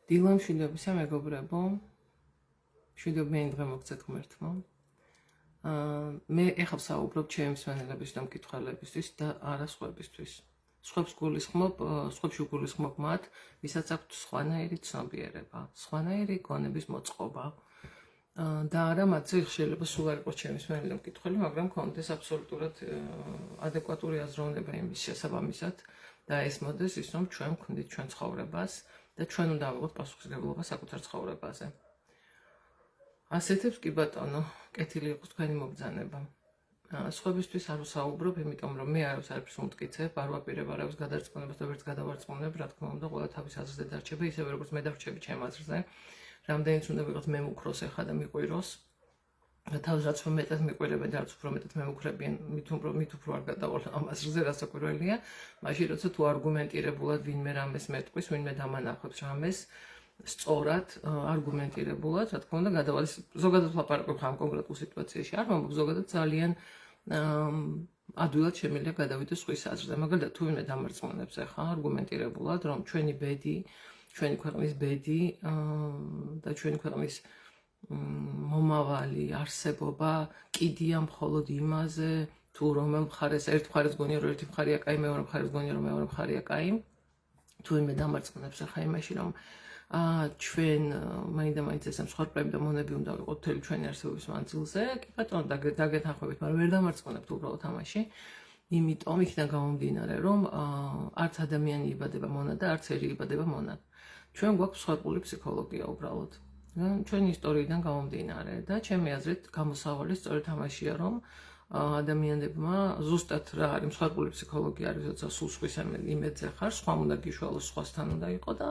დილამ მშვიდობისა მეგობრებო, მშვიდობიანი დღე მოგცეთ ღმერთმა. მე ეხლა ვსაუბრობ ჩემი მსმენელების და მკითხველებისთვის და არა სხვებისთვის. სხვებს გულისხმობ, სხვებში ვგულისხმობ მათ, ვისაც აქვთ სხვანაირი ცნობიერება, სხვანაირი გონების მოწყობა. და არა მათზე შეიძლება სულ არ იყოს ჩემი მსმენელი და მკითხველი, მაგრამ კონდეს აბსოლუტურად ადეკვატური აზროვნება იმის შესაბამისად და ესმოდეს ის, რომ ჩვენ ვქნდით ჩვენ ცხოვრებას და ჩვენ უნდა ავიღოთ პასუხისმგებლობა საკუთარ ცხოვრებაზე. ასეთებს კი ბატონო, კეთილი იყოს თქვენი მობრძანება. სხვებისთვის არ ვსაუბრობ, იმიტომ რომ მე არაფერს უმტკიცებ, არ ვაპირებ არავის გადარწმუნებას და ვერც გადავარწმუნებ, რა თქმა უნდა, ყველა თავის აზრზე დარჩება, ისევე როგორც მე დავრჩები ჩემ აზრზე. რამდენიც უნდა ვიყოთ მე მუქროს ეხა და მიყვიროს. და თავს რაც მეტად მიყვირებენ და რაც უფრო მეტად მემუქრებიან, მით უფრო არ გადავალ ამ აზრზე, რაც საკვირველია, მაშინ როცა თუ არგუმენტირებულად ვინმე რამეს მეტყვის, ვინმე დამანახებს რამეს, სწორად, არგუმენტირებულად, რა თქმა უნდა, გადავალ ზოგადად ვლაპარაკობ ამ კონკრეტულ სიტუაციაში, არ მომბობ ზოგადად ძალიან ადვილად შემიძლია გადავიდოს სხვის აზრზე, მაგალითად თუ ვინმე დამარწმუნებს ახლა არგუმენტირებულად, რომ ჩვენი ბედი, ჩვენი ქვეყნის ბედი და ჩვენი ქვეყნის მომავალი არსებობა კიდია მხოლოდ იმაზე, თუ რომელ მხარეს ერთ მხარეს გონია რომ ერთი მხარია კაი, მეორე მხარეს გონია რომ მეორე მხარია კაი. თუ ვინმე დამარწმუნებს ახლა იმაში, რომ ჩვენ მაინდა-მაინც ეს მსხვერპლები და მონები უნდა ვიყოთ მთელი ჩვენი არსებობის მანძილზე, კი ბატონო, დაგეთანხმებით, მაგრამ ვერ დამარწმუნებთ უბრალოდ ამაში. იმიტომ იქიდან გამომდინარე, რომ არც ადამიანი იბადება მონად და არც ერი იბადება მონად. ჩვენ გვაქვს მსხვერპლული ფსიქოლოგია უბრალოდ. ჩვენი ისტორიიდან გამომდინარე და ჩემი აზრით გამოსავალი სწორედ ამაშია, რომ ადამიანებმა ზუსტად რა არის მსხვერპლული ფსიქოლოგია არის, როცა სულ სხვის იმედზე ხარ, სხვამ უნდა გიშველოს, სხვასთან უნდა იყო და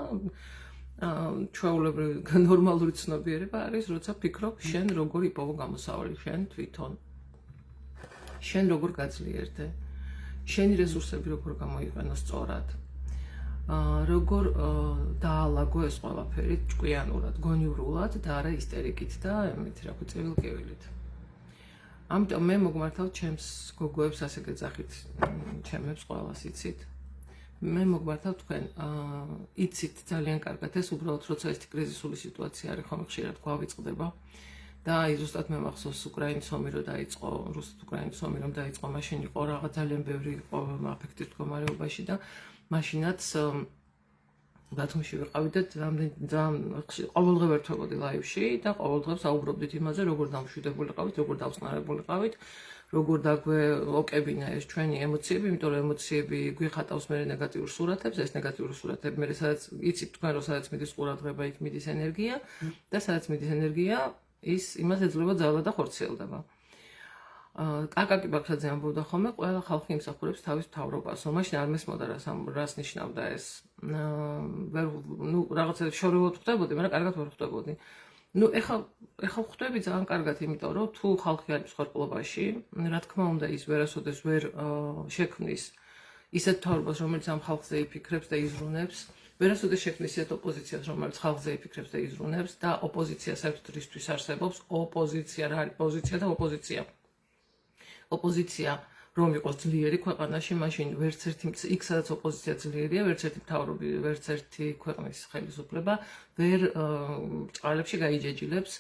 ჩვეულებრივი ნორმალური ცნობიერება არის, როცა ფიქრობ, შენ როგორ იპოვო გამოსავალი, შენ თვითონ. შენ როგორ გაძლიერდე, შენი რესურსები როგორ გამოიყენო სწორად. როგორ დაალაგო ეს ყველაფერი ჭკვიანურად, გონივრულად და არა ისტერიკით და იმით რა ქვია წერილკივილით. ამიტომ მე მოგმართავ ჩემს გოგოებს ასე გეძახით, ჩემებს ყველას იცით. მე მოგმართავ თქვენ იცით ძალიან კარგად ეს უბრალოდ როცა ეს კრიზისული სიტუაცია არის, ხომ ხშირად გვავიწყდება. და აი ზუსტად მე მახსოვს უკრაინის ომი რომ დაიწყო, რუსეთ-უკრაინის ომი რომ დაიწყო, მაშინ იყო რაღაც ძალიან ბევრი იყო აფექტის მდგომარეობაში და მაშინაც ბათუმში ვიყავით და ძალიან ყოველდღე ვერთვებოდი ლაივში და ყოველდღე საუბრობდით იმაზე, როგორ დამშვიდებულიყავით, როგორ დავწყნარებულიყავით, როგორ დაგვეოკებინა ეს ჩვენი ემოციები, იმიტომ რომ ემოციები გვიხატავს მე ნეგატიურ სურათებს, ეს ნეგატიური სურათები მე სადაც იცით თქვენ რომ სადაც მიდის ყურადღება, იქ მიდის ენერგია და სადაც მიდის ენერგია ის იმას ეძლევა ძალა და ხორციელდება. კაკაკი ბაქრაძე ამბობდა ხოლმე, ყველა ხალხი იმსახურებს თავის მთავრობას, რომ მაშინ არ მესმოდა რას ნიშნავდა ეს. რაღაცა შორეულად ხვდებოდი, მაგრამ კარგად ვერ ხვდებოდი. ეხლა ხვდები ძალიან კარგად, იმიტომ რომ თუ ხალხი არის მსხვერპლობაში, რა თქმა უნდა ის ვერასოდეს ვერ შექმნის ისეთ მთავრობას, რომელიც ამ ხალხზე იფიქრებს და იზრუნებს. ვერასოდეს შექმნის ისეთ ოპოზიციას, რომელიც ხალხზე იფიქრებს და იზრუნებს და ოპოზიცია საერთოდ რისთვის არსებობს? ოპოზიცია რა არის? პოზიცია და ოპოზიცია. ოპოზიცია რომ იყოს ძლიერი ქვეყანაში, მაშინ ვერც ერთი იქ სადაც ოპოზიცია ძლიერია, ვერც ერთი მთავრობი, ვერც ერთი ქვეყნის ხელისუფლება ვერ წყალებში გაიჯეჯილებს,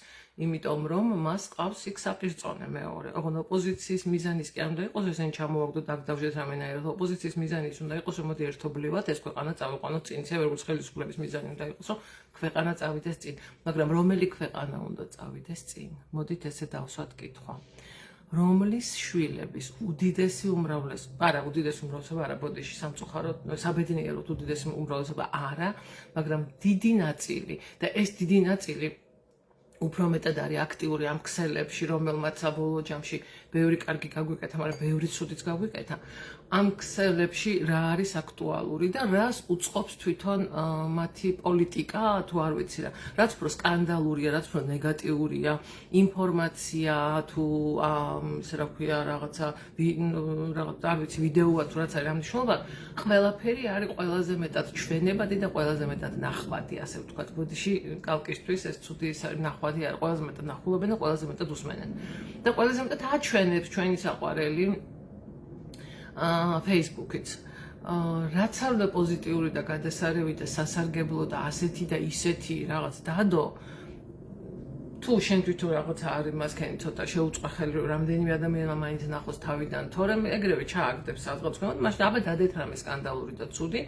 იმიტომ რომ მას ყავს იქ საპირწონე მეორე. ოღონდ ოპოზიციის მიზანის კი არ უნდა იყოს ესენი ჩამოვაგდოთ, დაგდავჟეთ რამენაირად. ოპოზიციის მიზანი ის უნდა იყოს, რომ მოდი ერთობლივად ეს ქვეყანა წავიყვანოთ წინ, ისე როგორც ხელისუფლების მიზანი უნდა იყოს, რომ ქვეყანა წავიდეს წინ. მაგრამ რომელი ქვეყანა უნდა წავიდეს წინ? მოდით ესე დავსვათ კითხვა. რომლის შვილების უდიდესი უმრავლესობა, უდიდესი უმრავლესობა არა, ბოდიში სამწუხაროდ, საბედნიეროდ უდიდესი უმრავლესობა არა, მაგრამ დიდი ნაწილი და ეს დიდი ნაწილი უფრო მეტად არის აქტიური ამ ქსელებში, რომელმაც საბოლოო ჯამში ბევრი კარგი გაგვიკეთა, მაგრამ ბევრი ცუდიც გაგვიკეთა. ამ ქსელებში რა არის აქტუალური და რას უწყობს თვითონ მათი პოლიტიკა, თუ არ ვიცი რა. რაც უფრო სკანდალურია, რაც უფრო ნეგატიურია, ინფორმაცია თუ ისე რა ქვია რაღაცა არ ვიცი ვიდეოა თუ რაც არის ამ მნიშვნელობა, ყველაფერი არის ყველაზე მეტად ჩვენებადი და ყველაზე მეტად ნახვადი, ასე ვთქვათ. ბოდიში კალკისთვის ეს ცუდი ის არის ნახვადი არის, ყველაზე მეტად ნახულობენ და ყველაზე მეტად უსმენენ. და ყველაზე მეტად აჩვენებს ჩვენი საყვარელი Facebook-იც. რაც არ უნდა პოზიტიური და გადასარევი და სასარგებლო და ასეთი და ისეთი რაღაც დადო თუ შენ თვითონ რაღაცა არის მასქენი ცოტა შეუწყვა ხელი რომ რამდენიმე ადამიანმა მაინც ნახოს თავიდან თორემ ეგრევე ჩააგდებს საზღვრებს ხომ მაშინ აბა დადეთ რამე სკანდალური და ცუდი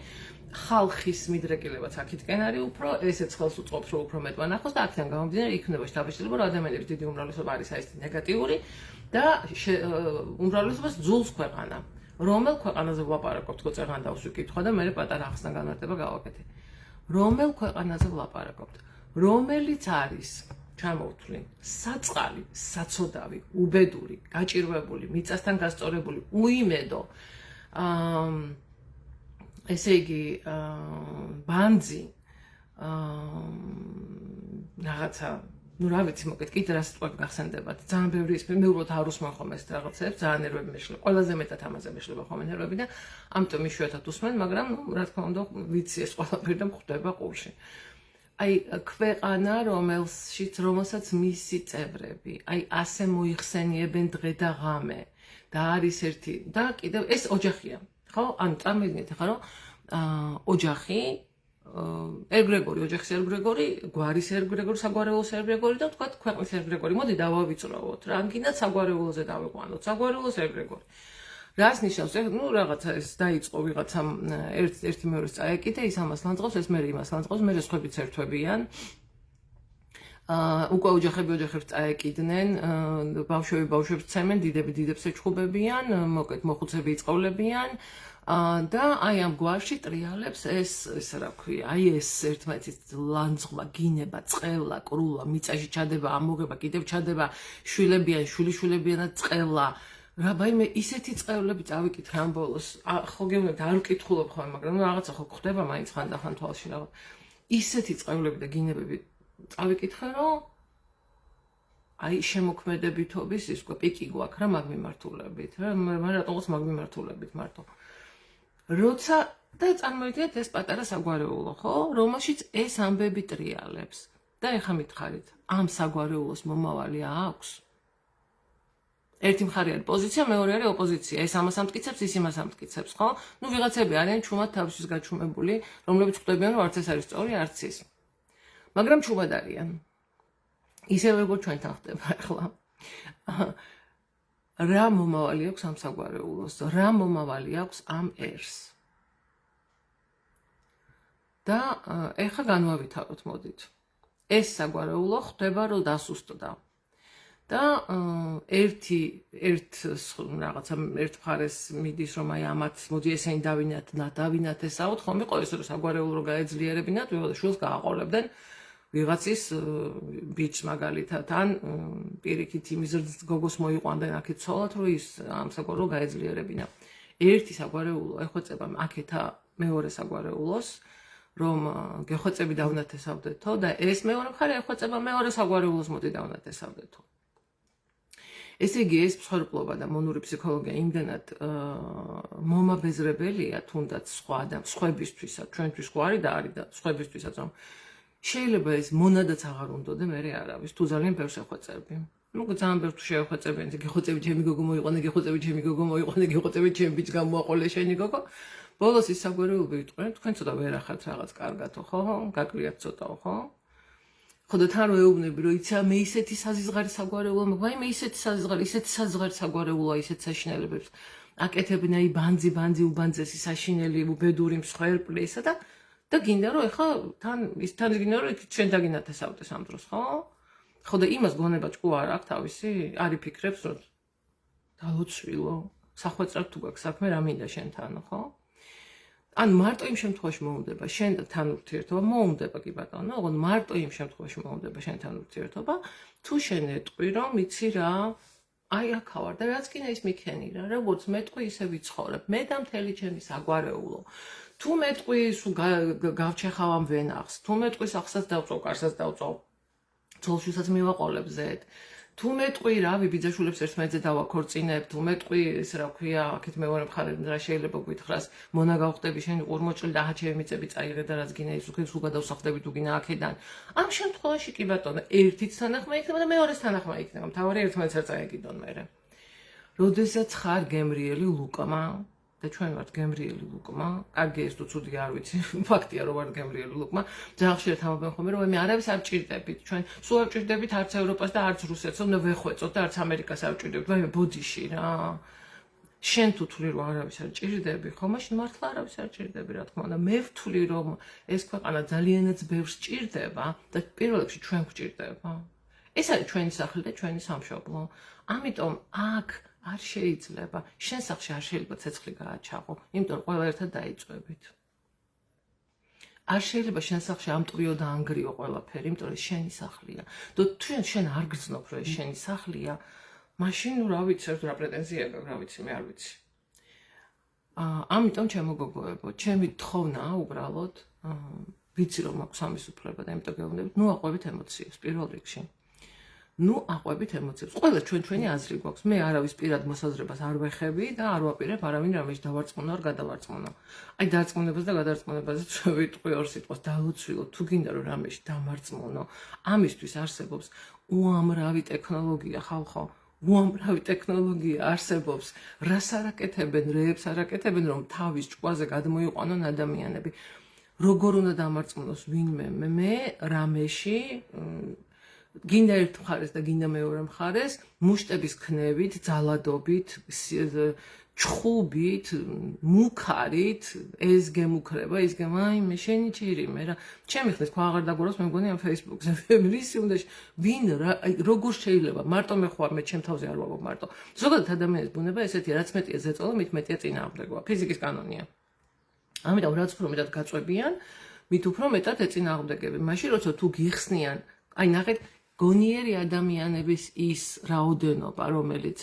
ხალხის მიდრეკილებაც აქეთკენ არის უფრო ესეც ხელს უწყობს რომ უფრო მეტმა ნახოს და აქედან გამომდინარე იქნება შთაბეჭდილება რომ ადამიანების დიდი უმრავლესობა არის აი ეს ნეგატიური და უმრავლესობას ძულს ქვეყანა რომელ ქვეყანაზე ვლაპარაკობთ გოწეღან დავსვი კითხვა და მე პატარა ახსნა განმარტება გავაკეთე რომელ ქვეყანაზე ვლაპარაკობთ რომელიც არის ჩამოვთვლი საწყალი საცოდავი უბედური გაჭირვებული მიწასთან გასწორებული უიმედო ესე იგი ბანძი რაღაცა ну რა ვიცი მოკეთ კიდე რა სიტყვები გახსენდებათ ძალიან ბევრი ის მე უბრალოდ არ უსმენ ხომ ეს რაღაცებს ძალიან ნერვები მეშლება ყველაზე მეტად ამაზე მეშლება ხომ ნერვები და ამიტომ იშვიათად უსმენ მაგრამ რა თქმა უნდა ვიცი ეს ყველაფერი და მხვდება ყურში აი ქვეყანა რომელსაც მისი წევრები აი ასე მოიხსენიებენ დღე და ღამე და არის ერთი და კიდევ ეს ოჯახია ხო ანუ წარმოიდგინეთ ახლა რომ ოჯახი ერგრეგორი ოჯახის ერგრეგორი გვარის ერგრეგორი საგვარეულოს ერგრეგორი და თქვა ქვეყნის ერგრეგორი მოდი დავავიწროვოთ რანგინად საგვარეულოზე დავიყვანოთ საგვარეულოს ერგრეგორი რას ნიშნავს ну რაღაცა ეს დაიწყო ვიღაცამ ერთი მეორეს წაეკიდა ის ამას ლანძღავს ეს მე იმას ლანძღავს მე სხვებიც ერთვებიან უკვე ოჯახები ოჯახებს წაეკიდნენ ბავშვები ბავშვებს ცემენ დიდები დიდებს ეჩხუბებიან მოკეთ მოხუცები იწყოვლებიან და აი ამ გვარში ტრიალებს ეს რა ქვია აი ეს ერთმანეთის ლანძღვა გინება წყევლა კრულა მიწაში ჩადება ამოღება კიდევ ჩადება შვილებიან შვილიშვილებიანად წყევლა რა ბაიმე ისეთი წყევლები წავიკითხე ამ ბოლოს ხო გეუბნებთ არ ვკითხულობ ხოლმე მაგრამ რაღაცა ხო ხდება მაინც ხანდახან თვალში რაღაც ისეთი წყევლები და გინებები წავიკითხე რომ აი შემოქმედებითობის ის უკვე პიკი გვაქვს რა მაგ მიმართულებით რა მე რატომღაც მაგ მიმართულებით მარტო როცა და წარმოიდგინეთ ეს პატარა საგვარეულო ხო რომელშიც ეს ამბები ტრიალებს და ეხა მითხარით ამ საგვარეულოს მომავალი აქვს ერთი მხარე არის პოზიცია, მეორე არის ოპოზიცია. ეს ამას ამტკიცებს, ის იმას ამტკიცებს, ხო? ნუ ვიღაცები არიან ჩუმად თავისთვის გაჩუმებული, რომლებიც ხვდებიან, რომ არც ეს არის სწორი, არც ის. მაგრამ ჩუმად არიან. ისე როგორც ჩვენთან ხდება ახლა. რა მომავალი აქვს ამ საგვარეულოს? რა მომავალი აქვს ამ ერს? და ეხა განვავითაროთ, მოდით. ეს საგვარეულო ხდება, რომ დასუსტდა. და ერთ მხარეს მიდის რომ აი ამათ მოდი ესენი დავინათესავთ ხომ იყო ეს რომ საგვარეულო რო გაეძლიერებინათ შულს გააყოლებდნენ ვიღაცის ბიჭს მაგალითად ან პირიქით იმის გოგოს მოიყვანდნენ აქეთ ცოლად რომ ის ამ საგვარეულო გაეძლიერებინა ერთი საგვარეულო ეხვეწება აქეთა მეორე საგვარეულოს რომ გეხვეწები დავნათესავდეთო და ეს მეორე მხარე ეხვეწება მეორე საგვარეულოს მოდი დავნათესავდეთო ესე იგი ეს მსხვერპლობა და მონური ფსიქოლოგია იმდენად მომაბეზრებელია თუნდაც სხვებისთვისაც ჩვენთვის ხო არის და არის და სხვებისთვისაც რომ შეიძლება ეს მონადაც აღარ უნდოდა მე არავის თუ ძალიან ბევრს ეხვეწები ну ძალიან ბევრს შეეხვეწებიან გეხოწები ჩემი გოგო მოიყვანე გეხოწები ჩემი გოგო მოიყვანე გეხოწები ჩემი ბიჭ გამოაყოლე შენი გოგო ბოლოს ის საგვარეულო იტყვენ თქვენ ცოტა ვერ ახართ რაღაც კარგათო ხო გაკლიათ ცოტაო ხო ხოდა თან რო ეუბნები რომ იცი მე ისეთი საზღარი საგვარეულო მაგრამ მე ისეთი საზღარი საგვარეულოა ისეთ საშინელებებს აკეთებენ აი ბანძი უბანძესი საშინელი უბედური მსხვერპლი ისა და გინდა რომ ეხა თან გინდა რომ ჩვენ დაგინათესავდეს ამ დროს ხო ხოდა იმას გონება ჭკუ არ აქვს თავისი არ იფიქრებს რომ დალოცვილო სახვეწრად თუ გაქვს საქმე რა მინდა შენთან ხო ან მარტო იმ შემთხვევაში მოუნდება შენთან ურთიერთობა მოუნდება კი ბატონო ოღონდ მარტო იმ შემთხვევაში მოუნდება შენთან ურთიერთობა თუ შენ ეტყვი რომ იცი რა აი აქავარ და რაც კიდე ის მიქენი რა როგორც მეტყვი ისე ვიცხოვრებ მე და მთელი ჩემი საგვარეულო თუ მეტყვი სულ გავჩეხავ ამ ვენახს თუ მეტყვი სახსაც დავწოვ კარსაც დავწოვ ცოლშვილსაც მივაყოლებ ზედ თუ მეტყვი რავი ბიძაშვილებს ერთმანეთზე დავაქორწინებ თუ მეტყვი ეს რა ქვია აქეთ მეორე მხარე რა შეიძლება გვითხრას მონა გავხდები შენი ყურმოჭრილი და აჰა ჩემი მიწები წაიღე და რაც გინდა ის უქეს უგა დავსახდები თუ გინდა აქედან ამ შემთხვევაში კი ბატონო ერთიც თანახმა იქნება და მეორეს თანახმა იქნება მთავარი ერთმანეთს არ წაეკიდონ მერე როდესაც ხარ გემრიელი ლუკმა და ჩვენ ვართ გემრიელი ლუკმა, კარგი ეს თუ ცუდი არ ვიცი, ფაქტია რომ ვართ გემრიელი ლუკმა. ძალიან ხშირად ამბობენ ხოლმე რომ მე არავის არ ჭირდებით, ჩვენ სულ არ ჭირდებით არც ევროპას და არც რუსეთს, უნდა ვეხვეწოთ და არც ამერიკას არ ჭირდებით. ვაიმე ბოდიში რა. შენ თუ თვლი რომ არავის არ ჭირდები, ხო, მაშინ მართლა არავის არ ჭირდები, რა თქმა უნდა. მე ვთვლი რომ ეს ქვეყანა ძალიანაც ბევრს ჭირდება და პირველ რიგში ჩვენ გვჭირდება. ეს არის ჩვენი სახლი და ჩვენი სამშობლო. ამიტომ აქ არ შეიძლება, შენ სახლში არ შეიძლება ცეცხლი გააჩაღო, იმიტომ რომ ყველა ერთად დაიწვევით. არ შეიძლება შენ სახლში ამტვიო და ანგრიო ყველაფერი, იმიტომ რომ შენი სახლია. და თუ შენ არ გრძნობ რომ ეს შენი სახლია, მაშინ რა ვიცი, რა პრეტენზია გაქვს, რა ვიცი, მე არ ვიცი. ამიტომ ჩემო გოგოებო, ჩემი თხოვნაა უბრალოდ, ვიცი რომ მაქვს ამის უფლება და იმიტომ გეუბნებით, ნუ აყვებით ემოციებს პირველ რიგში. ნუ აყვებით ემოციებს. ყველა ჩვენი აზრი გვაქვს. მე არავის პირად მოსაზრებას არ ვეხები და არ ვაპირებ არავინ რამეში დავარწმუნო არ გადავარწმუნო. აი დარწმუნებას და გადარწმუნებაზე ვიტყვი ორ სიტყვას დალოცვილო. თუ გინდა რომ რამეში დამარწმუნო, ამისთვის არსებობს უამრავი ტექნოლოგია, ხალხო. უამრავი ტექნოლოგია არსებობს. რას არაკეთებენ, რეებს არაკეთებენ, რომ თავის ჭკუაზე გადმოიყვანონ ადამიანები. როგორ უნდა დამარწმუნოს ვინმე მე რამეში გინდა ერთ მხარეს და გინდა მეორე მხარეს, მუშტების ქნევით, ძალადობით, ჩხუბით, მუქარით, ეს გემუქრება, ის აიმე შენი ჭირიმე რა. ჩემი ხნის ქვა აღარ დაგუროს, მე მგონი ამ Facebook-ზე. ვისი უნდა ვინ რა, როგორ შეიძლება, მარტო მე ხوار, მე ჩემ თავზე არ ვაბობ მარტო. ზოგადად ადამიანის ბუნება ესეთია, რაც მეტია ზეწოლა, მით მეტია წინააღმდეგობა. ფიზიკის კანონია. ამიტომ რაც უფრო მეტად გაწვევიან, მით უფრო მეტად ეწინააღმდეგები. მაშინ როცა თუ გიხსნიან, აი ნახეთ გონიერი ადამიანების ის რაოდენობა, რომელიც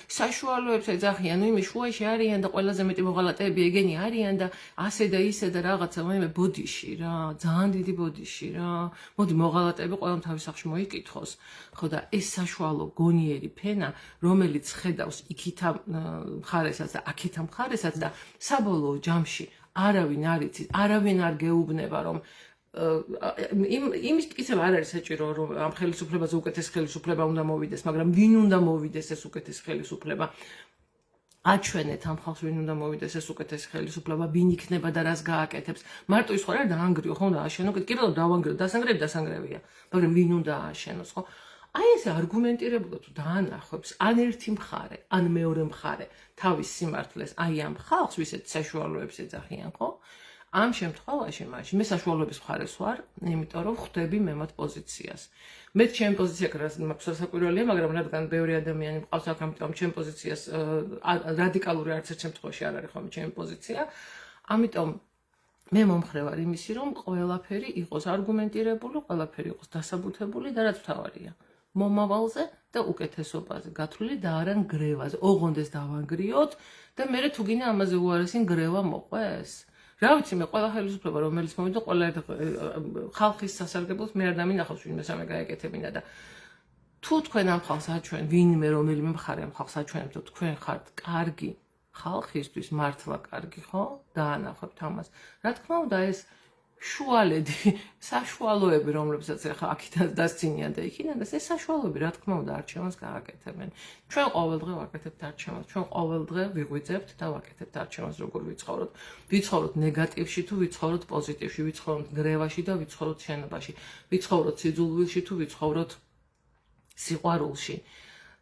საშუალოებს ეძახიან, ნუ იმის შუაში არიან და ყველაზე მეტი მოღალატეები ეგენი არიან და ასე და ისე და რაღაცა, ვაიმე ბოდიში რა, ძალიან დიდი ბოდიში რა. მოდი მოღალატეები ყველამ თავის სახლში მოიკითხოს. ხო და ეს საშუალო გონიერი ფენა, რომელიც ხედავს იქითა მხარესაც და აქითა მხარესაც და საბოლოო ჯამში არავინ არ იცის, არავინ არ გეუბნება რომ იმის მტკიცება არ არის საჭირო რომ ამ ხელისუფლებაზე უკეთეს ხელისუფლება უნდა მოვიდეს, მაგრამ ვინ უნდა მოვიდეს ეს უკეთეს ხელისუფლება? აჩვენეთ ამ ხალხს ვინ უნდა მოვიდეს ეს უკეთეს ხელისუფლება, ვინ იქნება და რას გააკეთებს. მარტო ის ხო არ დაანგრიო, ხო უნდა ააშენო, კიდევ დავანგრიო, დასანგრევია, მაგრამ ვინ უნდა ააშენოს, ხო? აი ეს არგუმენტირებულად თუ დაანახებს, ან ერთი მხარე, ან მეორე მხარე თავის სიმართლეს, აი ამ ხალხს, ვისაც საშუალოებს ეძახიან, ხო? ამ შემთხვევაში მაშინ მე საშუალოების მხარეს ვარ, იმიტომ რომ ხვდები მე მათ პოზიციას. მე ჩემი პოზიცია მაქვს სასაკვირველია, მაგრამ რადგან ბევრი ადამიანი მყავს აქ, ამიტომ ჩემი პოზიციას რადიკალური არც ერთ შემთხვევაში არ არის ხოლმე ჩემი პოზიცია. ამიტომ მე მომხრე ვარ იმისი, რომ ყველაფერი იყოს არგუმენტირებული, ყველაფერი იყოს დასაბუთებული და რაც მთავარია, მომავალზე და უკეთესობაზე გათვლილი და არა ნგრევაზე. ოღონდეს დავანგრიოთ და მე თუ გინდა ამაზე უარესი ნგრევა მოყვეს. რა ვიცი მე ყველა ხელისუფლება რომელიც მოვიდა ყველა ხალხის სასარგებლოდ მე არ დამინახავს ვინმე სამე გაეკეთებინა და თუ თქვენ ამ ხალხს აჩვენ ვინმე რომელიმე მხარე ამ ხალხს აჩვენებთ თუ თქვენ ხართ კარგი ხალხისთვის მართლა კარგი ხო დაანახებთ ამას რა თქმა უნდა ეს შუალედი საშუალოები რომლებსაც ახლა აქიდან დასცინიან და იქიდან ეს საშუალოები რა თქმა უნდა არჩევანს გააკეთებენ ჩვენ ყოველდღე ვაკეთებთ არჩევანს ჩვენ ყოველდღე ვიღვიძებთ და ვაკეთებთ არჩევანს როგორ ვიცხოვროთ ნეგატივში თუ ვიცხოვროთ პოზიტივში ვიცხოვროთ ნგრევაში და ვიცხოვროთ შენობაში ვიცხოვროთ სიძულვილში თუ ვიცხოვროთ სიყვარულში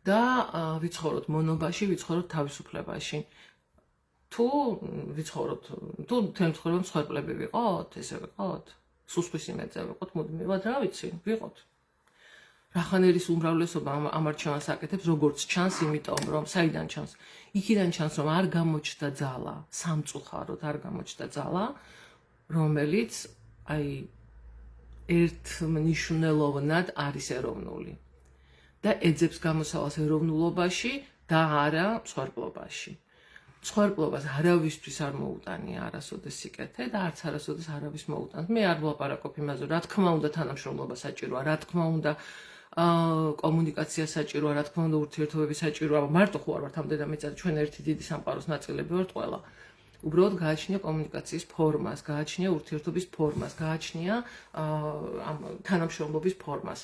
და ვიცხოვროთ მონობაში ვიცხოვროთ თავისუფლებაში თუ ვიცხოვროთ, თუ თემცხოვრება მსხვერპლები ვიყოთ, ესე ვიყოთ, სუსხვის იმედზე ვიყოთ, მუდმივად რა ვიცი, ვიყოთ. რახანერის უმრავლესობა ამ არჩევანს აკეთებს, როგორც ჩანს, იმიტომ რომ საიდან ჩანს? იქიდან ჩანს, რომ არ გამოჩნდა ძალა, სამწუხაროდ არ გამოჩნდა ძალა, რომელიც აი ერთმნიშვნელოვნად არის ეროვნული და ეძებს გამოსავალს ეროვნულობაში და არა მსხვერპლობაში. Მსხვერპლობას არავისთვის არ მოუტანია არასოდეს სიკეთე და არც არასოდეს არავის მოუტანს. მე არ ვლაპარაკობ იმაზე, რა თქმა უნდა თანამშრომლობა საჭიროა, რა თქმა უნდა კომუნიკაცია საჭიროა, რა თქმა უნდა ურთიერთობები საჭიროა. მარტო ხო არ ვართ ამ დედამიწაზე, ჩვენ ერთი დიდი სამყაროს ნაწილები ვართ ყველა. უბრალოდ გააჩნია კომუნიკაციის ფორმას, გააჩნია ურთიერთობის ფორმას, გააჩნია ამ თანამშრომლობის ფორმას.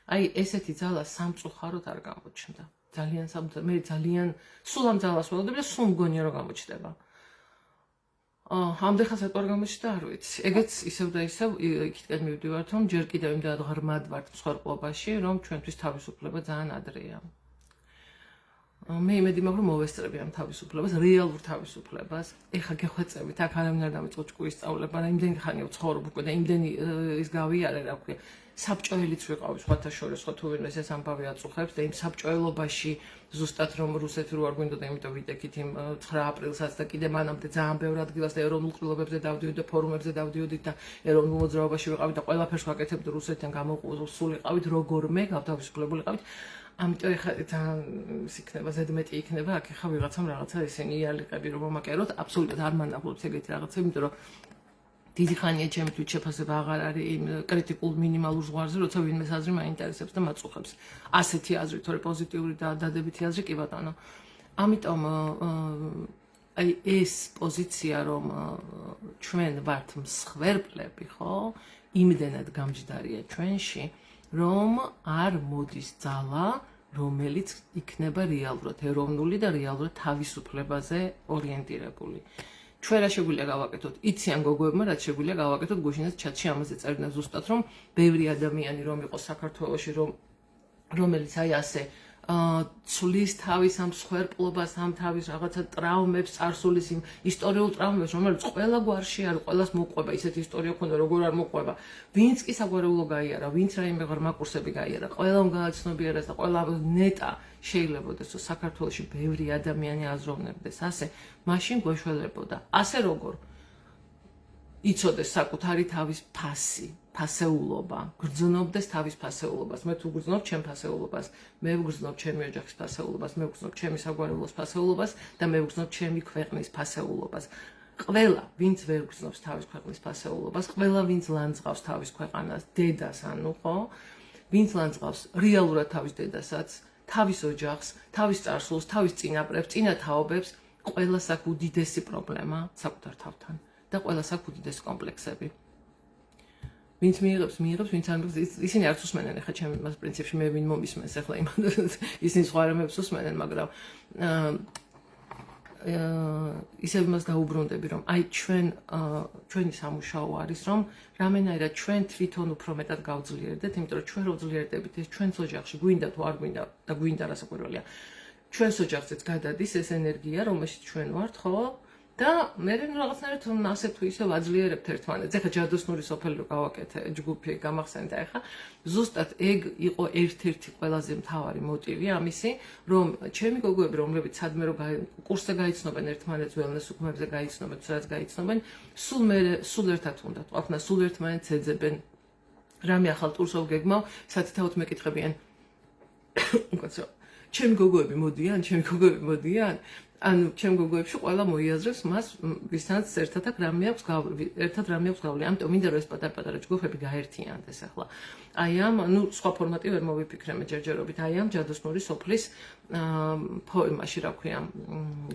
აი ესეთი ძალა სამწუხაროდ არ გამოჩნდა. მე ძალიან სულ ამ ძალას ველოდები და სულ მგონია რომ გამოჩნდება. ამდენ ხანს ეტყვა გამოჩნდა არ ვიცი. ეგეც ისევ და ისევ იქითკენ მივდივართ რომ ჯერ კიდევ იმდენად ღრმად ვართ მსხვერპლობაში რომ ჩვენთვის თავისუფლება ძალიან ადრეა. მე იმედი მაქვს რომ მოვესწრები ამ თავისუფლებას, რეალურ თავისუფლებას. ეხლა გეხვეწებით, აქ არავინ არ დამიწყო ჭკუის სწავლება, და იმდენი ხანია ვცხოვრობ უკვე და იმდენი ის გავიარე, რა ქვია. საბჭოელიც ვიყავი სხვათა შორის, ხო თუ ვინმეს ეს ამბავი აწუხებს და იმ საბჭოელობაში ზუსტად რომ რუსეთი რო არ გვინდოდა, იმიტომ ვიდექით იმ 9 აპრილსაც და კიდე მანამდე ძალიან ბევრ ადგილას და ეროვნულ ყრილობებზე დავდიოდით და ფორუმებზე დავდიოდით და ეროვნულ მოძრაობაში ვიყავით და ყველაფერს ვაკეთებთ რუსეთთან გამოსულიყავით, როგორმე გავთავისუფლებულიყავით. ამიტომ ეხლა ძალიან იქნება ზედმეტი იქნება, აქ ეხლა ვიღაცამ რაღაცა ესენი იალიყები რომ მომაკეროთ, აბსოლუტურად არ მანახულობთ ეგეთი რაღაცა, იმიტომ რომ დიდი ხანია ჩემთვის შეფასება აღარ არის იმ კრიტიკულ მინიმალურ ზღვარზე, როცა ვინმეს აზრი მაინტერესებს და მაწუხებს. ასეთი აზრი, თორე პოზიტიური და დადებითი აზრი კი ბატონო. ამიტომ აი ეს პოზიცია რომ ჩვენ ვართ მსხვერპლები, ხო? იმდენად გამჯდარია ჩვენში, რომ არ მოდის ძალა, რომელიც იქნება რეალურად ეროვნული და რეალურად თავისუფლებაზე ორიენტირებული. ჩვენ რა შეგვიძლია გავაკეთოთ? იციან გოგოებმა რაც შეგვიძლია გავაკეთოთ, გუშინაც ჩატში ამაზე წერდნენ ზუსტად რომ ბევრი ადამიანი რომ იყოს საქართველოში, რომელიც აი ასე ცulis თავის ამ მსხვერპლობას, ამ თავის რაღაცა ტრაუმებს, წარსულის იმ ისტორიულ ტრაუმებს, რომელიც ყველა გვარში არის, ყველას მოყვება, ისეთი ისტორია ქონდა, როგორ არ მოყვება. ვინც კი საგვარეულო გაიარა, ვინც რაიმე ღრმა კურსები გაიარა, ყველამ გააცნობიერეს და ყველა ნეტა შეიძლებაოდეს, რომ საქართველოში ბევრი ადამიანი აზროვნებდეს ასე, მაშინ გვეშველებოდა. ასე როგორ იცოდეს საკუთარი თავის ფასეულობა, გრძნობდეს თავის ფასეულობას. მე თუ გრძნობ ჩემ ფასეულობას, მე ვგრძნობ ჩემი ოჯახის ფასეულობას, მე ვგრძნობ ჩემი საგვარეულოს ფასეულობას და მე ვგრძნობ ჩემი ქვეყნის ფასეულობას. ყველა, ვინც ვერ გრძნობს თავის ქვეყნის ფასეულობას, ყველა, ვინც ლანძღავს თავის ქვეყანას, დედას, ანუ ხო, ვინც ლანძღავს რეალურად თავის დედასაც, თავის ოჯახს, თავის წარსულს, თავის წინაპრებს, წინათაობებს, ყველას აქვს უდიდესი პრობლემა საკუთარ თავთან და ყველას აქვს უდიდესი კომპლექსები. ვინც მიიღებს, ვინც არ მიიღებს, ისინი არც უსმენენ ახლა ჩემი მას პრინციპში მე ვინ მომისმენს ახლა იმ ისინი სხვა რამებს უსმენენ, მაგრამ ისევ იმას დაუბრუნდები, რომ აი ჩვენი სამუშაო არის, რომ რამენაირად ჩვენ თვითონ უფრო მეტად გავძლიერდეთ, იმიტომ რომ ჩვენ რო ძლიერდებით, ეს ჩვენს ოჯახში გვინდა თუ არ გვინდა და გვინდა რასაკვირველია. ჩვენს ოჯახზეც გადადის ეს ენერგია, რომელშიც ჩვენ ვართ, ხო? და მე რაღაცნაირად ასე თუ ისე ვაძლიერებთ ერთმანეთს. ეხლა ჯადოსნური სოფელი რო გავაკეთე, ჯგუფი გამახსენდა ეხლა. ზუსტად ეგ იყო ერთ-ერთი ყველაზე მთავარი მოტივი ამისი, რომ ჩემი გოგოები, რომლებიც სადმე რო კურსზე გაიცნობენ ერთმანეთს, ველნეს უქმებზე გაიცნობენ, სადაც გაიცნობენ, სულ ერთად უნდა თყვაფნა, სულ ერთმანეთს ეძებენ. რამე ახალ ტურსով გეგმავ, სათითაოდ მეკითხებიან. უკაცო, ჩემი გოგოები მოდიან? ანუ ჩემ გოგოებში ყველა მოიაზრებს მას, ვისაც ერთად რამე აქვს გავლილი. ამიტომ მინდა რომ ეს პატარ-პატარა ჯგუფები გაერთიანდეს ახლა. აი ამ, სხვა ფორმატი ვერ მოვიფიქრე მე ჯერჯერობით, აი ამ ჯადოსნური სოფლის პოემაში, რა ქვია,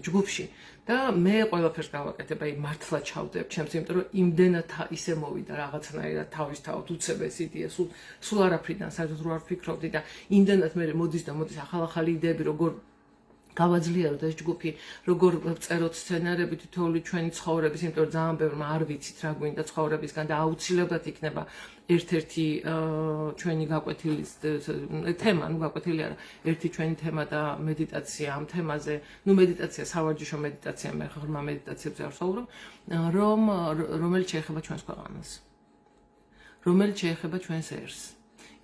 ჯგუფში. და მე ყველაფერს გავაკეთებ, აი მართლა ჩავდებ ჩემს, იმიტომ რომ იმდენად ისე მოვიდა რაღაცნაირად თავისთავად უცებ ეს იდეა, სულ არაფრიდან საერთოდ რო არ ვფიქრობდი და იმდენად მე მოდის ახალ-ახალი იდეები, როგორ გავაძლიეროთ ეს ჯგუფი, როგორ წეროთ სცენარები თითოეული ჩვენი ცხოვრების, იმიტომ რომ ძალიან ბევრმა არ ვიცით რა გვინდა ცხოვრებისგან და აუცილებლად იქნება ერთ-ერთი ჩვენი გაკვეთილი თემა, გაკვეთილი არა, ერთი ჩვენი თემა და მედიტაცია ამ თემაზე, მედიტაცია, სავარჯიშო მედიტაცია, მე ღრმა მედიტაციებზე არ ვსაუბრობ, რომელიც შეეხება ჩვენს ქვეყანას, რომელიც შეეხება ჩვენს ერს.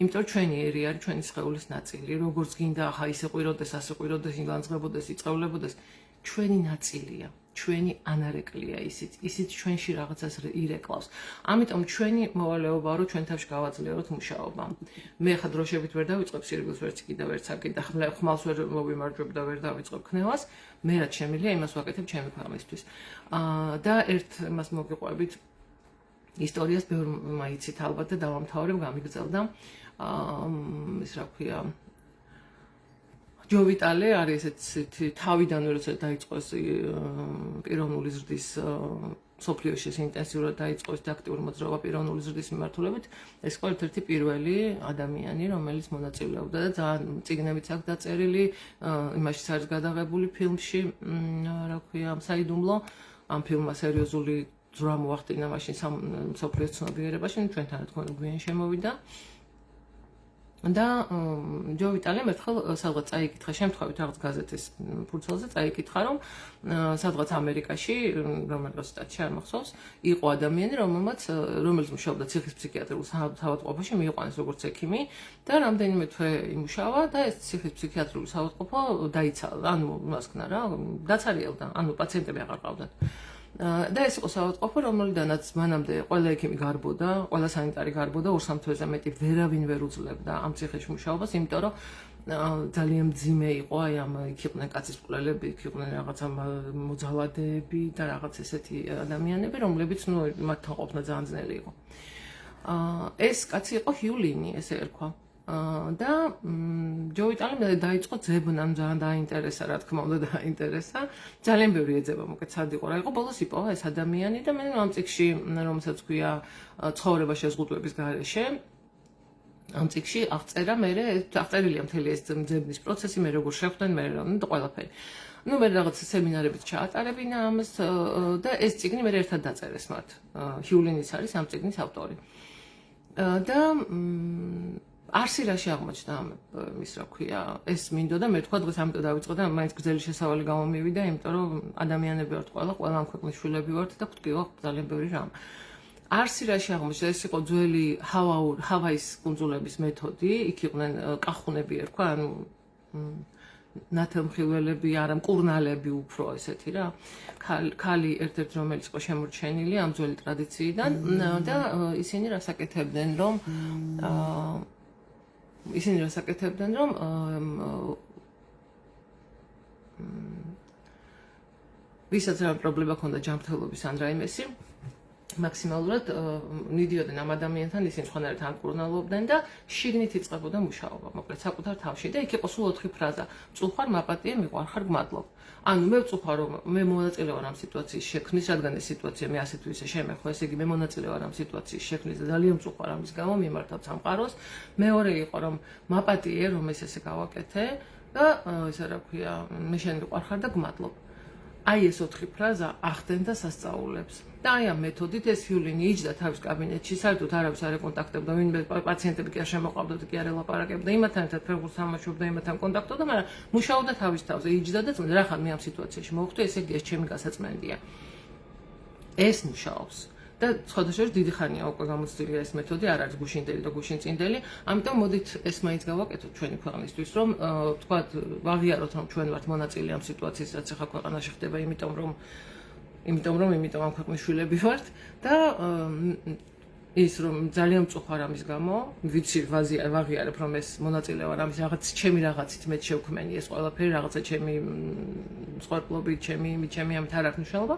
იმიტომ ჩვენი ერი არის ჩვენი სხეულის ნაწილი, როგორც გინდა ახლა ისე ყვიროდეს, ასე ყვიროდეს, ილანძღებოდეს, იწევლებოდეს, ჩვენი ნაწილია, ჩვენი ანარეკლია ისიც ჩვენში რაღაცას ირეკლავს. ამიტომ ჩვენი მოვალეობაა, რომ ჩვენ თავში გავაძლიეროთ მუშაობა. მე ხა დროშებით ვერ დავიწყებ სირგულს, ვერც კიდევ ვერც აკი და ხმალს ვერ მოვიმარჯვებ და ვერ დავიწყებ ქნევას, მე რაც შემიძლია, იმას ვაკეთებ ჩემი ქვეყნისთვის. და ერთ მას მოგიყვებით ისტორიას ბევრმა იცით ალბათ და დავამთავრებ, გამიგრძელდა. ის რა ქვია, ჯო ვიტალე არის ესეთი თავიდან როცა დაიწყო ეს პიროვნული ზრდის სოფლიოში ინტენსიურად დაიწყო ეს აქტიური მოძრაობა პიროვნული ზრდის მიმართულებით, ეს იყო ერთ-ერთი პირველი ადამიანი, რომელიც მონაწილეობდა და ძალიან წიგნებიც აქვს დაწერილი, იმაშიც არის გადაღებული ფილმში, რა ქვია, საიდუმლო, ამ ფილმმა სერიოზული ძვრა მოახდინა მაშინ მსოფლიოს ცნობიერებაში, ჩვენთან რა თქმა უნდა გვიან შემოვიდა. და ჯო ვიტალემ ერთხელ სადღაც წაიკითხა შემთხვევით რაღაც გაზეთის ფურცელზე წაიკითხა რომ სადღაც ამერიკაში რომელიღაც შტატში არ მახსოვს იყო ადამიანი რომელიც მუშაობდა ციხის ფსიქიატრიულ საავადმყოფოში მიიყვანეს როგორც ექიმი და რამდენიმე თვე იმუშავა და ეს ციხის ფსიქიატრიული საავადმყოფო დაიცალა ანუ მასქნა რა დაცარიელდა ანუ პაციენტები აღარ ყავდათ და ეს იყო საავადმყოფო, რომელიდანაც მანამდე ყველა ექიმი გარბოდა, ყველა სანიტარი გარბოდა 2-3 თვეზე მეტი ვერავინ ვერ უძლებდა ამ ციხეში მუშაობას, იმიტომ რომ ძალიან მძიმე იყო, აი ამ იქ იყვნენ კაცის მკვლელები, იქ იყვნენ რაღაცა მოძალადეები და რაღაც ესეთი ადამიანები, რომლებიც ნუ მათთან ყოფნა ძალიან ძნელი იყო. ეს კაცი იყო ჰიულინი, ესე ერქვა. და ჯო ვიტალემ დაიწყო ძებნა, ძალიან დაინტერესა, რა თქმა უნდა დაინტერესა. ძალიან ბევრი ეძება, მოკლედ სად იყო რა იყო, ბოლოს იპოვა ეს ადამიანი და მე ამ წიგნში, რომელსაც ქვია ცხოვრება შეზღუდვების გარეშე, ამ წიგნში აღწერა აღწერილია მთელი ეს ძებნის პროცესი, მე როგორ შეხვდნენ, მე და ყველაფერი. ნუ მე რაღაც სემინარებიც ჩაატარებინა ამას და ეს წიგნი მე ერთად დაწერეს მათ. ჰიულინიც არის ამ წიგნის ავტორი. და არსირაში აღმოჩნდა ის რა ქვია ეს მინდოდა მე თქვა დღეს ამიტომ დავიწყო და მაინც გრძელი შესავალი გამომივიდა იმიტომ რომ ადამიანები ვართ ყველა ამ ქვეყნის შვილები ვართ და გვტკივა ძალიან ბევრი რამ არსირაში აღმოჩნდა ეს იყო ძველი ჰავაის კუნძულების მეთოდი იქ იყვნენ კახუნები ერქვა ანუ ნათელმხილველები არა მკურნალები უფრო ესეთი რა ქალი ერთ-ერთი რომელიც იყო შემორჩენილი ამ ძველი ტრადიციიდან და ისინი რასაკეთებდნენ რომ ვისაც რა პრობლემა ჰქონდა ჯანმრთელობის ან რაიმესი მაქსიმალურად მიდიოდნენ ამ ადამიანთან ისინი სხვანაირად ანკურნალობდნენ და შიგნით იწყებოდა მუშაობა მოკლედ საკუთარ თავში და იქ იყო სულ 4 ფრაზა წუხარ მაპატიე მიყვარხარ გმადლობ ანუ მე ვწუხარ რომ მე მონაწილე ვარ ამ სიტუაციის შექმნის რადგან ეს სიტუაცია მე ასე თუ ისე შემეხო ესე იგი მე მონაწილე ვარ ამ სიტუაციის შექმნის და ძალიან ვწუხარ ამის გამო მიმართავ სამყაროს მეორე იყო რომ მაპატიე რომ ეს ესე გავაკეთე და ესე რა ქვია მე შენ მიყვარხარ და გმადლობ აი ეს 4 ფრაზა ახდენდა სასწაულებს და აი ამ მეთოდით ეს ჰიულინი იჯდა თავის კაბინეტში საერთოდ არავის არ ეკონტაქტებდა ვინმე პაციენტები კი არ შემოყავდა და კი არ ელაპარაკებდა იმათთან ერთად ფეხბურთს თამაშობდა იმათთან კონტაქტობდა მაგრამ მუშაობდა თავის თავზე იჯდა და წმდა რახან მე ამ სიტუაციაში მოვხვდი ესე იგი ეს ჩემი გასაწმენდია ეს მუშაობს და სხვადასხვა დიდი ხანია უკვე გამოცდილი ეს მეთოდი არ არის გუშინდელი და გუშინწინდელი ამიტომ მოდით ეს მაინც გავაკეთოთ ჩვენი ქვეყნისთვის რომ თქვათ ვაღიაროთ რომ ჩვენ ვართ მონაწილე ამ სიტუაციის რაც ახლა ქვეყანაში ხდება იმიტომ რომ ამ ქვეყნის შვილები ვართ და ის რომ ძალიან მწუხარ ამის გამო ვიცი ვაღიარებ რომ ეს მონაწილე ვარ ამის რაღაც ჩემი რაღაცით მე შევქმენი ეს ყველაფერი რაღაცა ჩემი სპორტლობით ჩემი ამით არ აქვს მნიშვნელობა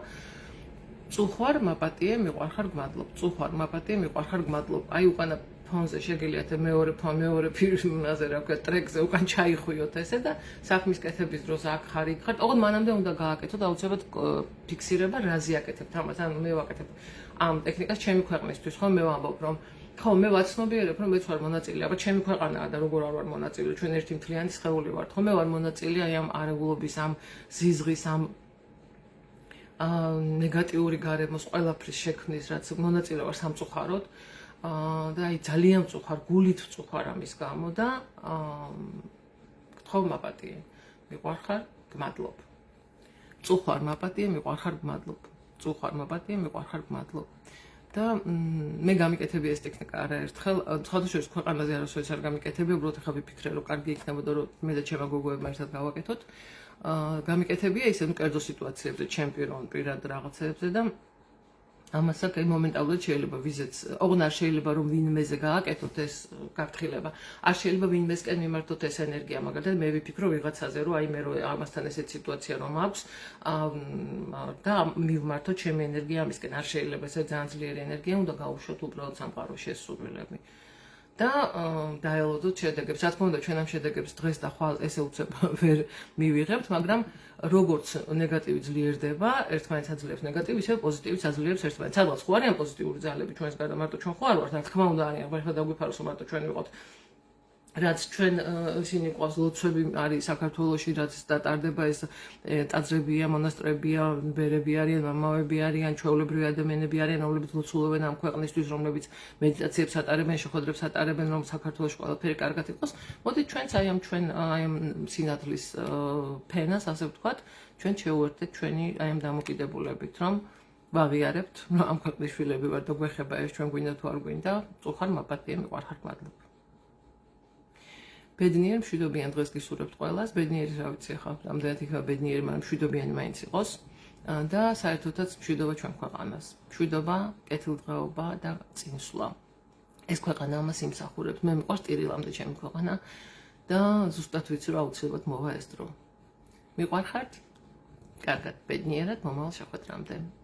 წუხარ მაპატიე მიყვარხარ გმადლობ წუხარ მაპატიე მიყვარხარ გმადლობ აი უკანა ფონზე შეგიძლიათ მეორე ფილმაზე რა ვქოთ ტრეკზე უკან ჩაიხვიოთ ესე და საქმის კეთების დროს აქ ხარ იქ ხარ ოღონდ მანამდე უნდა გააკეთოთ აუცილებლად ფიქსირება რაზე აკეთებთ ამას ანუ მე ვაკეთებ ამ ტექნიკას ჩემი ქვეყნისთვის ხო მე ვამბობ რომ ხო მე ვაცნობიერებ რომ მეც ვარ მონაწილე აბა ჩემი ქვეყანაა და როგორ არ ვარ მონაწილე ჩვენ ერთი მთლიანი სხეული ვართ ხო მე ვარ მონაწილე აი ამ არეულობის ამ ზიზღის ამ ნეგატიური გარემოს ყველაფრის შექმნის რაც მონაწილე ვარ სამწუხაროდ და აი ძალიან მწუხარ გულით ვწუხარ ამის გამო და გთხოვ მაპატიე მიყვარხარ გმადლობ წუხარ მაპატიე მიყვარხარ გმადლობ წუხარ მაპატიე მიყვარხარ გმადლობ და მე გამიკეთები ეს ტექნიკა არაერთხელ სხვადასხვა ქვეყანაზე არასოდეს არ გამიკეთები უბრალოდ ახლა ვიფიქრე რომ კარგი იქნებოდა რომ მე და ჩემი გოგოებმა ერთად გავაკეთოთ გამიკეთებია ისე ნუ კერძო სიტუაციებზე ჩემპიონ პირად რაღაცებზე და ამასაც აი მომენტალურად შეიძლება ვიზეც ოღონდ არ შეიძლება რომ ვინმეზე გააკეთოთ ეს გაფრთხილება არ შეიძლება ვინმესკენ მიმართოთ ეს ენერგია მაგალითად მე ვიფიქრო ვიღაცაზე რომ აი მე რომ ამასთან ესეთ სიტუაცია რომ აქვს და მივმართოთ ჩემი ენერგია ამისკენ არ შეიძლება ესე ძალიან ძლიერი ენერგია უნდა გაუშვოთ უბრალოდ სამყაროში ეს სურვილები და დაელოდოთ შედეგებს. Რა თქმა უნდა, ჩვენ ამ შედეგებს დღეს და ხვალ ესე უცებ ვერ მივიღებთ, მაგრამ როგორც ნეგატივი ძლიერდება, ერთმანეთს აძლევს ნეგატივი, ისე პოზიტივიც აძლევს ერთმანეთს. სადღაც ხო არიან პოზიტიური ძალები ჩვენს გარდა, მარტო ჩვენ ხო არ ვართ, რა თქმა უნდა არიან, მაგრამ დაგვიფაროს რომ მარტო ჩვენ ვიყოთ. რაც ჩვენ ისინი ყავს ლოცვები არის საქართველოში, რაც დატარდება ეს ტაძრებია, მონასტრებია, ბერები არიან, მამავები არიან, ჩვეულებრივი ადამიანები არიან, რომლებიც ლოცულობენ ამ ქვეყნისთვის, რომლებიც მედიტაციებს ატარებენ, შეხვედრებს ატარებენ, რომ საქართველოში ყველაფერი კარგად იყოს. მოდით ჩვენც აი ამ სინათლის ფენას, ასე ვთქვათ, ჩვენ შევუერთდეთ ჩვენი აი ამ დამოკიდებულებით, რომ ვაღიარებთ, რომ ამ ქვეყნის შვილები ვარ და გვეხება ეს ჩვენ გვინდა თუ არ გვინდა, წუხარ მაპატია მიყვარხარ მადლობა. ბედნიერ მშვიდობიან დღეს გისურვებთ ყველას, ბედნიერი რა ვიცი ახლა, რამდენად იქნება ბედნიერი, მაგრამ მშვიდობიანი მაინც იყოს და საერთოდაც მშვიდობა ჩვენ ქვეყანას. მშვიდობა, კეთილდღეობა და წინსვლა. ეს ქვეყანა ამას იმსახურებს. მე მიყვარს ტირილამდე ჩემი ქვეყანა და ზუსტად ვიცი რომ აუცილებლად მოვა ეს დრო. მიყვარხართ? კარგად, ბედნიერად მომავალ შეხვედრამდე.